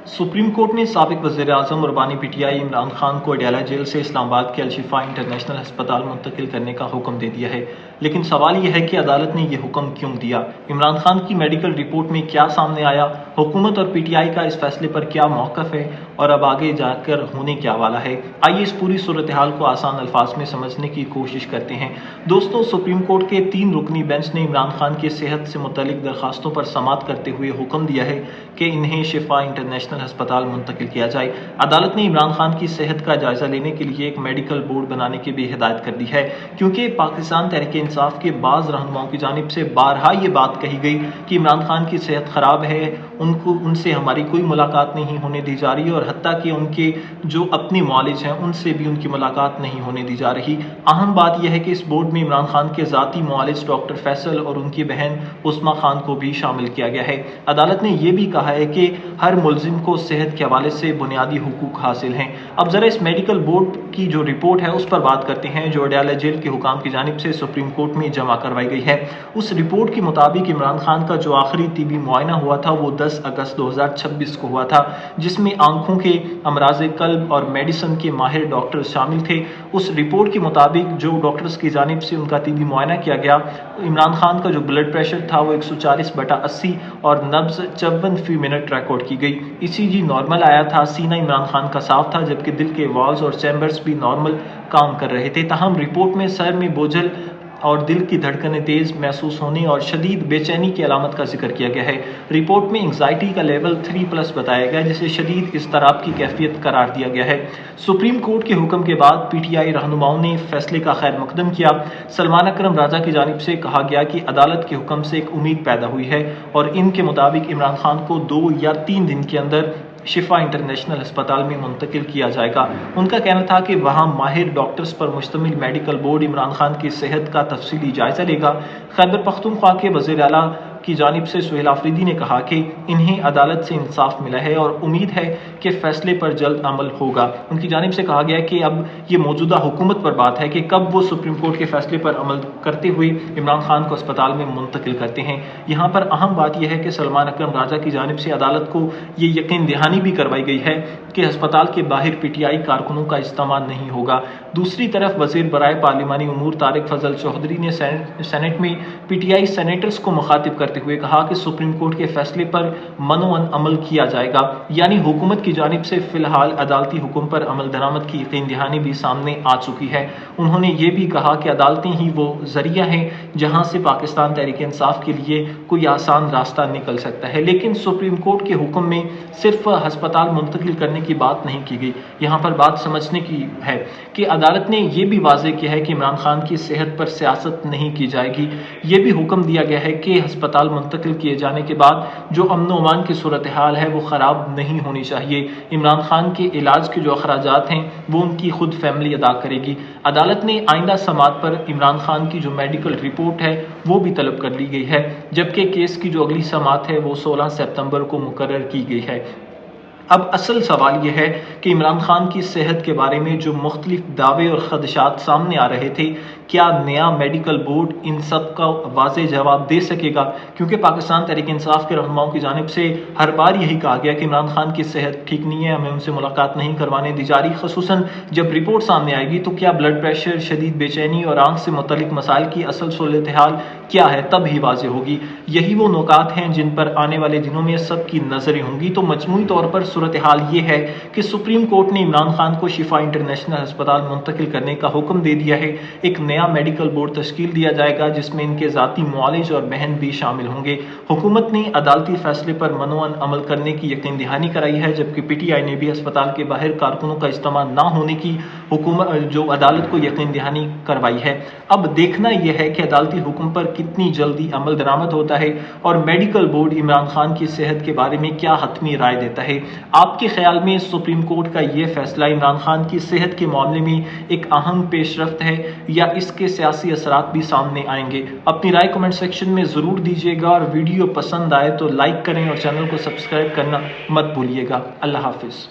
Supreme court ने साबिक वज़ीर-ए-आज़म और बानी पीटीआई इमरान खान को अडयाला जेल से इस्लामाबाद के अल-शिफा इंटरनेशनल अस्पताल मुंतकिल करने का हुक्म दे दिया है। लेकिन सवाल यह है कि अदालत ने यह हुक्म क्यों दिया? इमरान खान की मेडिकल रिपोर्ट में क्या सामने आया? हुकूमत और पीटीआई का इस फैसले पर क्या मौक़िफ़ है और अब आगे जाकर होने क्या वाला है? आइए इस पूरी सूरत हाल को आसान अल्फाज में समझने की कोशिश करते हैं। दोस्तों, सुप्रीम कोर्ट के 3 रुकनी बेंच ने इमरान खान की सेहत से मुतल्लिक दरखास्तों पर समाअत करते हुए हुक्म दिया है कि इन्हें शिफा इंटरनेशनल अस्पताल मुंतकिल किया जाए। अदालत ने इमरान खान की सेहत का जायजा लेने के लिए एक मेडिकल बोर्ड बनाने की भी हिदायत कर दी है, क्योंकि पाकिस्तान तहरीक इंसाफ के बाज़ रहनुमाओं की जानिब से बारहा ये बात कही गई कि इमरान खान की सेहत ख़राब है, उनसे हमारी कोई मुलाकात नहीं होने दी जा रही और हत्ता कि उनके जो अपने मुआलिज हैं उनसे भी उनकी मुलाकात नहीं होने दी जा रही। अहम बात यह है कि इस बोर्ड में इमरान खान के ज़ाती मुआलिज डॉक्टर फैसल और उनकी बहन उस्मा खान को भी शामिल किया गया है। अदालत ने यह भी कहा है कि हर मुलजिम को सेहत के हवाले से बुनियादी हुकूक हासिल हैं। अब ज़रा इस मेडिकल बोर्ड की जो रिपोर्ट है उस पर बात करते हैं, जो अडयाला जेल के हुकाम की जानिब से सुप्रीम कोर्ट में जमा करवाई गई है। उस रिपोर्ट के मुताबिक इमरान खान का जो आखिरी तिबी मुआयना हुआ था वो 10 अगस्त 2026 को हुआ था, जिसमें आंखों के अमराज़े कल्ब और मेडिसिन के माहिर डॉक्टर शामिल थे। उस रिपोर्ट के मुताबिक जो डॉक्टर्स की जानिब से उनका तिबी मुआयना किया गया, इमरान खान का जो ब्लड प्रेशर था वो 140/80 और नब्ज़ 54 फी मिनट रिकॉर्ड की गई। ईसीजी नॉर्मल आया था, सीना इमरान खान का साफ था, जबकि दिल के वॉल्स और चैम्बर्स भी नॉर्मल काम कर रहे थे। ताहम रिपोर्ट में सर में बोझल और दिल की धड़कनें तेज महसूस होने और शदीद बेचैनी की अलामत का जिक्र किया गया है। रिपोर्ट में एंग्जाइटी का लेवल 3+ बताया गया, जिसे शदीद इज़्तिराब की कैफियत करार दिया गया है। सुप्रीम कोर्ट के हुक्म के बाद पीटीआई रहनुमाओं ने फैसले का खैर मकदम किया। सलमान अकरम राजा की जानिब से कहा गया कि अदालत के हुक्म से एक उम्मीद पैदा हुई है और इनके मुताबिक इमरान खान को 2 या 3 दिन के अंदर शिफा इंटरनेशनल अस्पताल में मुंतकिल किया जाएगा। उनका कहना था कि वहाँ माहिर डॉक्टर्स पर मुश्तमिल मेडिकल बोर्ड इमरान खान की सेहत का तफसीली जायजा लेगा। खैबर पख्तूनख्वा के वज़ीर आला की जानिब से सुहेल आफरीदी ने कहा कि इन्हें अदालत से इंसाफ मिला है और उम्मीद है कि फैसले पर जल्द अमल होगा। उनकी जानिब से कहा गया कि अब ये मौजूदा हुकूमत पर बात है कि कब वो सुप्रीम कोर्ट के फैसले पर अमल करते हुए इमरान खान को अस्पताल में मुंतकिल करते हैं। यहाँ पर अहम बात यह है कि सलमान अकरम राजा की जानिब से अदालत को ये यकीन दहानी भी करवाई गई है कि अस्पताल के बाहर पीटीआई कारकुनों का इस्तेमाल नहीं होगा। दूसरी तरफ वज़ीर बराए पार्लिमानी उमूर तारिक फजल चौधरी ने सेनेट में पीटीआई सेनेटर्स को मुखातिब करते हुए कहा कि सुप्रीम कोर्ट के फैसले पर मनोअन अमल किया जाएगा, यानी हुकूमत की जानिब से फिलहाल अदालती हुक्म पर अमल दरामद की यकीन दहानी भी सामने आ चुकी है। उन्होंने ये भी कहा कि अदालतें ही वो जरिया हैं जहां से पाकिस्तान तहरीक इंसाफ के लिए कोई आसान रास्ता निकल सकता है। लेकिन सुप्रीम कोर्ट के हुक्म में सिर्फ अस्पताल मुंतकिल करने की बात नहीं की गई। यहाँ पर बात समझने की है कि अदालत ने यह भी वाज़ेह किया है कि इमरान खान की सेहत पर सियासत नहीं की जाएगी। ये भी हुक्म दिया गया है कि अस्पताल मुंतकिल किए जाने के बाद जो अमन व अमान की सूरत हाल है वो ख़राब नहीं होनी चाहिए। इमरान खान के इलाज के जो अखराजात हैं वो उनकी खुद फैमिली अदा करेगी। अदालत ने आइंदा समाअत पर इमरान खान की जो मेडिकल रिपोर्ट है वो भी तलब कर ली गई है, जबकि केस की जो अगली समाअत है वो 16 सितंबर को मुकर्रर की गई है। अब असल सवाल यह है कि इमरान खान की सेहत के बारे में जो मुख्तलिफ दावे और खदशात सामने आ रहे थे, क्या नया मेडिकल बोर्ड इन सब का वाज़ेह जवाब दे सकेगा? क्योंकि पाकिस्तान तहरीक इंसाफ के रहनुमाओं की जानिब से हर बार यही कहा गया कि इमरान खान की सेहत ठीक नहीं है, हमें उनसे मुलाकात नहीं करवाने दी जा रही। खसूसन जब रिपोर्ट सामने आएगी तो क्या ब्लड प्रेशर, शदीद बेचैनी और आंख से मुतल्लिक मसाइल की असल सूरत हाल क्या है, तब ही वाज़ेह होगी। यही वो नुकात हैं जिन पर आने वाले दिनों में सबकी नजरें होंगी। तो मजमूई तौर पर सूरत हाल ये है कि सुप्रीम कोर्ट ने इमरान खान को शिफा इंटरनेशनल अस्पताल मुंतकिल करने का हुक्म दे दिया है। एक नया मेडिकल बोर्ड तश्कील दिया जाएगा जिसमें इनके ज़ाती मुआलिज और बहन भी शामिल होंगे। हुकूमत ने अदालती फैसले पर मनोअन अमल करने की यकीन दहानी कराई है, जबकि पीटीआई ने भी अस्पताल के बाहर कारकुनों का इस्तेमाल ना होने की हुकूमत जो अदालत को यकीन दहानी करवाई है। अब देखना यह है कि अदालती हुक्म पर कितनी जल्दी अमल दरामद होता है और मेडिकल बोर्ड इमरान खान की सेहत के बारे में क्या हतमी राय देता है। आपके ख्याल में सुप्रीम कोर्ट का यह फैसला इमरान खान की सेहत के मामले में एक अहम पेशरफ्त है या इसके सियासी असरात भी सामने आएंगे? अपनी राय कमेंट सेक्शन में ज़रूर दीजिएगा और वीडियो पसंद आए तो लाइक करें और चैनल को सब्सक्राइब करना मत भूलिएगा। अल्लाह हाफिज़।